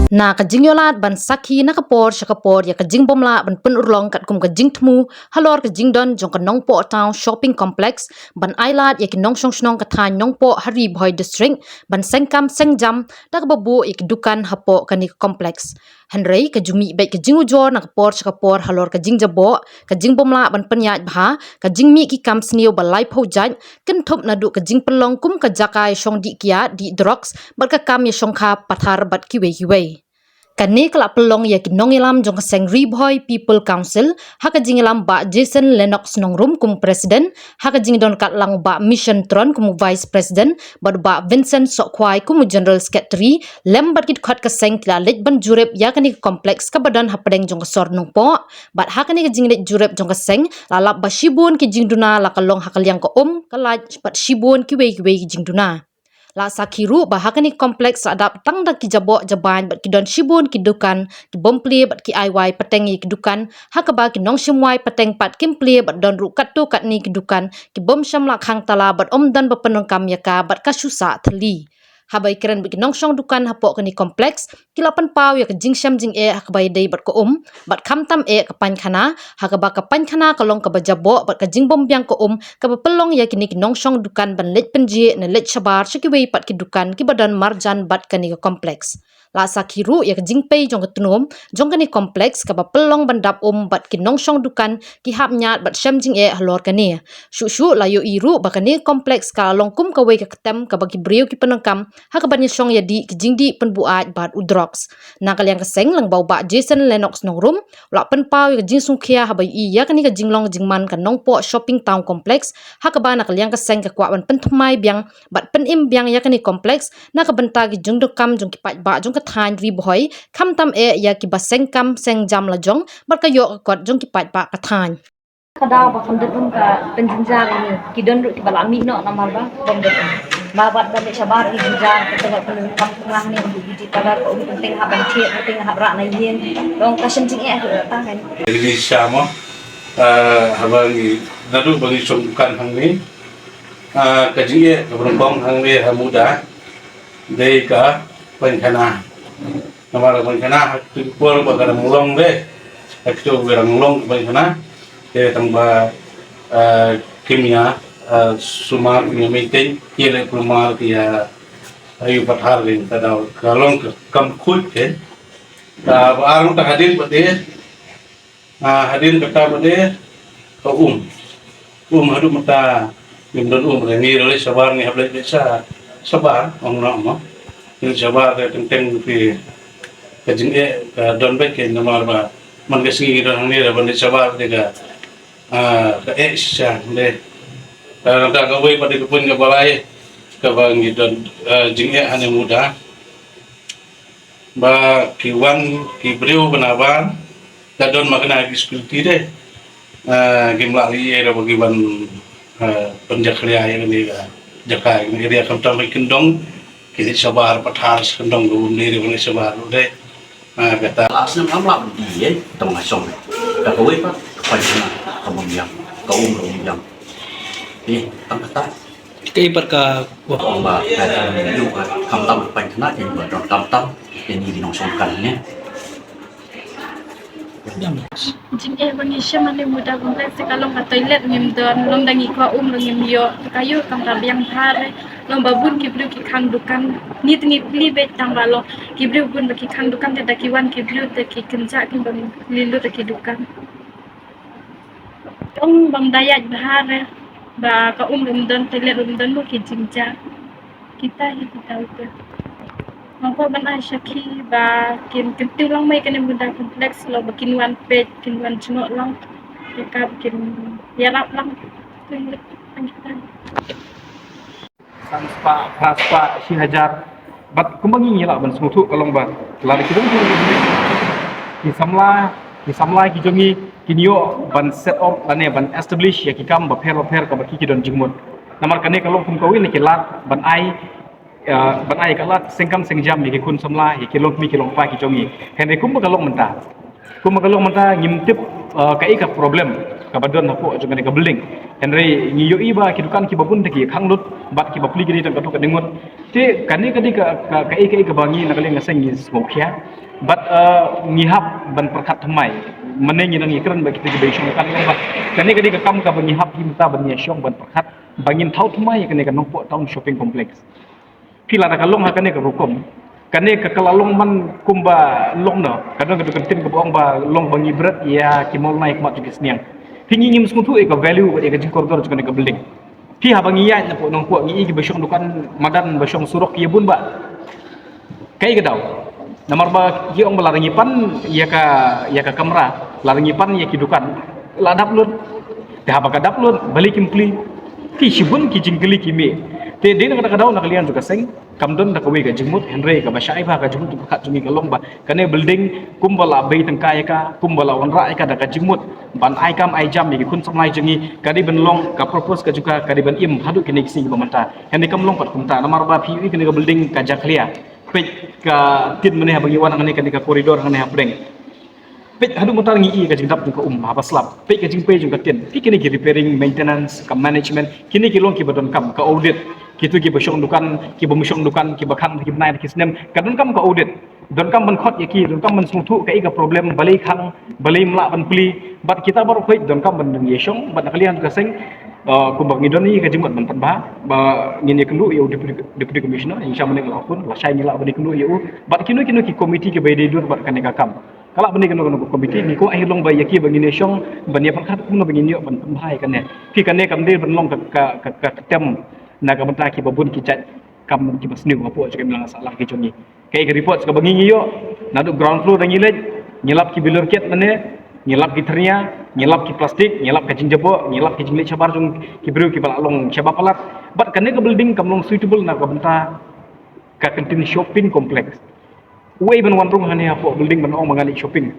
Na kajing yolat ban saki na kapor ya kajing bomla ban pen urlong kat kum kajing temu halor kajing don jong kanong po town shopping complex ban ailat ya kinong snong kathan nong po hari boy district ban sengkam sengjam dak babu ik dukan hapo kani complex Henry kajumi baik kajing ujor na kapor halor kajing jabo kajing bomla ban penyat bha kajing mi ki kam sniu balai phojaj ken thop na du kajing pelong kum kajakai shong di kia di drugs bat ka kam ya shongkha pathar bat kiwe Kani kelak pelong ya kinong ilam jong keseng Riboy People Council haka jing ilam ba Jason Lennox nongrum kum presiden haka jing don kat lang ba Mission Tron kum vice president bad ba Vincent Sokwai kum general secretary lem bat kit khat keseng kila lej ban jurep ya kani kompleks ka badan hapadeng jong kesor nong po bat haka ni jing lej jurep jong keseng lalap ba shibun ki jing duna la kalong hakaliang ko kalaj bat shibun ki we jing duna La sakiru bahakani kompleks adap tang da ki jabo jaban bat ki don shibun ki dukan ki bompli bat ki aiwai patengi ki dukan hakaba ki nong shimwai pateng pat kimpli bat don ru katu kat ni ki dukan ki bom sham la khang tala bat dan bapenong kam yaka bat kasusa thli habai keren bi nong shong dukan hapo kani kompleks kilapan pau ya jing sham jing e hakbai dei bat ko bat kham tam e kapan khana hakaba kapan khana kalong ka bajabo bat ka jing bom biang ko ka pelong ya kini nong shong dukan ban lej penji na lej shabar shikiwei pat ki dukan ki badan marjan bat kani kompleks la sakiru ya jing pei jong ketnom jong kani kompleks ka pelong bandap bat ki nong shong dukan ki hap nyat bat sham jing e halor kani shu la yo iru bakani kompleks ka longkum ka wei ka ketem ka bagi brio ki penangkam hakabanya shong ya di kijingdi penbuat bat udrox nakal yang keseng lang bau ba Jason Lennox nongrum la penpau ya jing sungkhia habai i ya kani ka jinglong jingman ka nong po shopping town complex hakaba nakal yang keseng ka kwa ban penthmai biang bat penim biang ya kani kompleks nakabenta ki jung dokam jung ki pat ba jung ka than ri boy kham tam e ya ki baseng kam seng jam la jong bar ka yo ka jung ki pat ba ka than Kadang bakal duduk ke penjenjang ini, kidon duduk di balami no nama apa, bom duduk. Mabat balik sabar di jenjang, kita penumpang tengah ni untuk di kadar kau penting haban cek, penting habrak naik dong kasih cing tu datang kan. Ini sama, habang nadu bagi sumbukan hang ni, kajian keberuntung hang ni muda, dari ke penkana, nama penkana tu pun bagai mulong deh, itu berang mulong penkana. Dia tambah kimia sumar kimia meeting ia pelumar dia ayu pathar ring tadau kalong kam khut ke arung ta hadir bade hadir kata bade ko hadu mata yumdon ni role sabar ni hable bisa sabar ongna ini sabar tentang di kajing don baik ke nomor ba man kesingi don ni rabon sabar tiga deh nanti kawai pada kepun ke balai ke bangi dan jingnya hanya muda ba kiwan kibriu benawan dadon makna security deh game lari era bagi ban penjakria yang ini jakai ini dia akan tambah kendong kini sabar pathar kendong dulu ni dia sabar deh kata asal nampak dia tengah song kawai pak kepada kemudian kemudian tangkatan ibar ka ba juga kamtam pankna yang berang kamtam yang di nosongkan nya jing bangi shaman muda kompleks kalong ka toilet ngim don long dangi kwa ngim yo kayu kam rabiang thar long babun kibru ki khang dukan nit ni pli bet tang balo kibru bun baki khang dukan te dakiwan kibru te ki kenja ki bang lilu te ki dukan Ông bằng daya bahar ba ka don toilet don mo ki jinja kita tahu ke Mampu ban Shaki ba kin kentu lang may kanin muda kompleks lo bakin one page kin one chungo lang ka kin yarap lang tuh ang kita Paspa si hajar bat kumbangi la ban smutu kalong ba lari kidong ki samla ki jongi kinyo ban set up ban establish ya ki kam ba pher ka ba ki don jingmut namar kane kalong kum kawin ki lat ban ai kalat sengkam sengjam ki kun samla ki long mi ki long pa ki jongi hene kum ba kalong menta ngimtip ka problem ka badon hapo jongane ka building Henry ngiyo iba kidukan ki babun teki kanglut bat ki bapli gini tangkatu kadingot te kani kadi ka bangi nakali ngaseng is mokhya bat ngihap ban perkat thmai menengi nang ikran ba kita gebei syong kan ba kani kadi ka kam ka ngihap himta ban nya syong ban perkat bangin thau thmai kani ka nongpo town shopping complex pila da kalong ha kani ka rukom kani ka kalalong man kumba long no kadang ka tin ka bong ba long bangi berat ya kimol naik mat juga sniang tinggi ngim smutu e ka value ka jing koridor juga ka building pi ha bangi ya na po nong po ngi ba syong dukan madan ba syong surok ya bun ba kai ka daw namar ba ki ong balarangi pan ya ka kamera larangi pan ya ki dukan ladap lut te ha ba ka dap lut balik impli ki shibun ki jingkeli ki me te de na kadau na kalian juga seng kamdon da kawe ga jingmut henry ka ba shai ba ka jingmut ka jungi ka long ba kane building kumbala bei tengkai ka kumbala wanra ka da ka jingmut ban ai kam ai jam ni kun samai jungi kadi ben long ka purpose ka juga kadi ben im hadu kini kisi ba manta henry kam long pat kumta namar ba pi kini ka building ka jaklia pe ka tin mene ha bagi wan ngane kani ka koridor ngane ha breng pe hadu motar ngi ka jingdap ka apa slap pe ka jingpe juga tin pi kini ki repairing maintenance ka management kini ki long ki badon kam ka audit kitu ki basyong dukan ki bamusyong dukan ki bakhan ki bnai ki snem kadon kam ka audit don kam ban khot yaki don kam ban smutu ka iga problem balai khang balai mla ban pli bat kita baru khoi don kam ban yeshong bat kalian ka seng ku bang idon ni ka jimot ban panba ba ngin yekendu yu deputy commissioner insya Allah ngelakun la shay ngila bani kendu yu bat kinu ki committee ke bayde dur bat kaneka kam kala bani kenu committee ni ko ahilong ba yaki bang yeshong ban ya pakhat kun bang yo ban panbai kan ne ki kan ne kam de ban long ka tem na ka banta ki babun ki chat kam ki basniu apo cak bilang salah ki chongi kai ka report ka bangi yo na do ground floor dangi lej nyelap ki bilur ket mane nyelap ki ternya nyelap ki plastik nyelap ka jingjabo nyelap ki jinglet chabar jung ki bru ki balalong chaba palat bat kane ka building kam long suitable na ka banta ka kantin shopping complex we ban wan rung hane apo building ban ong mangani shopping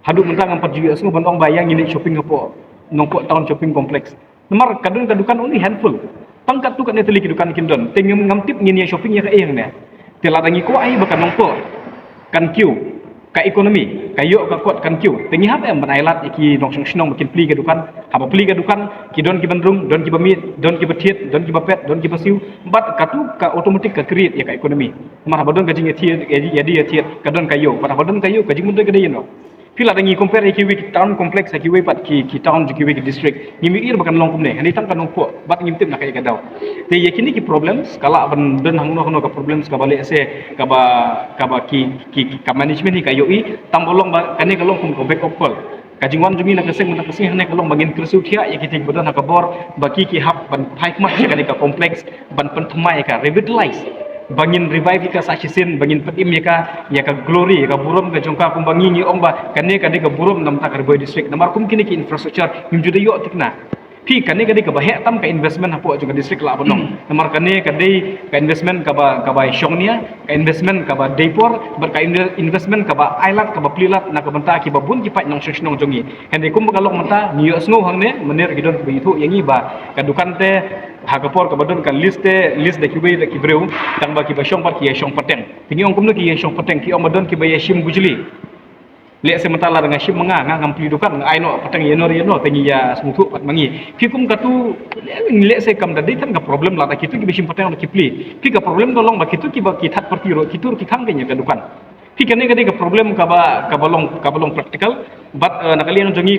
hadu mentang 4 juga semua ban ong bayang ini shopping apo nongpo town shopping complex nomor kadun kadukan only handful pangkat tu kan neteli kidukan kindon tengem ngamtip ngini shopping ya ka eyang ne teladangi ko ai bakan nongpo kan kiu ka ekonomi kayo ka kot kan kiu tengi hab em banailat iki nongsong snong makin pli kadukan haba pli kadukan kidon ki bandrung don ki bamit don ki batiet don ki bapet don ki basiu bat katu ka automatic ka create ya ka ekonomi mar badon ka jing etiet ya dia etiet kadon kayo pada badon kayo ka jing munde ka deyno pila dangi compare ki wiki town complex ki we pat ki town ki wiki district ngimi ir bakan long kumne hani tang kan po bat ngimtim na kay kadaw te yakini ki problems kala ban den hangno hangno ka problems ka bale se ka ba ki ka management ni kayo i tambolong ba kani kalong kum ko back up call kajingwan jungi na kaseng na kasing hane kalong bangin kersu thia yakiti bodan ha ka bor baki ki hap ban phaik mak kani ka complex ban penthmai ka revitalize bangin revive ka sachisin bangin petim ya ka glory ka burom ka jongka kum bangi ni omba kane ka de ka burom nam ta karboy district namar kum kini ki infrastructure nim jude yo tikna pi kane ka de ka bahe tam ka investment hapo juga district la bonong namar kane ka de ka investment ka ba shongnia ka investment ka ba depor ber ka investment ka ba island ka ba plilat na ka banta ki ba bun ki pat nong shnong jongi hende kum ka lok mata niyo sngo hangne menir gidon ko itu yangi ba ka dukan te hagapor ka badon kan list de kibe de kibreu tang ba ki ba shong pat ki shong pateng tingi ong kumno ki shong pateng ki om badon ki ba yashim gujli le se matala dengan shim manga ngam pli dukan ai no pateng yeno tingi ya smutu pat mangi ki kum katu le se kam da ditan ka problem la ta kitu ki bishim pateng ki pli ki ka problem dolong ba kitu ki ba ki that partiro kitur ki khang kenya ka dukan ki kane ka problem ka ba long practical but nakalian jongi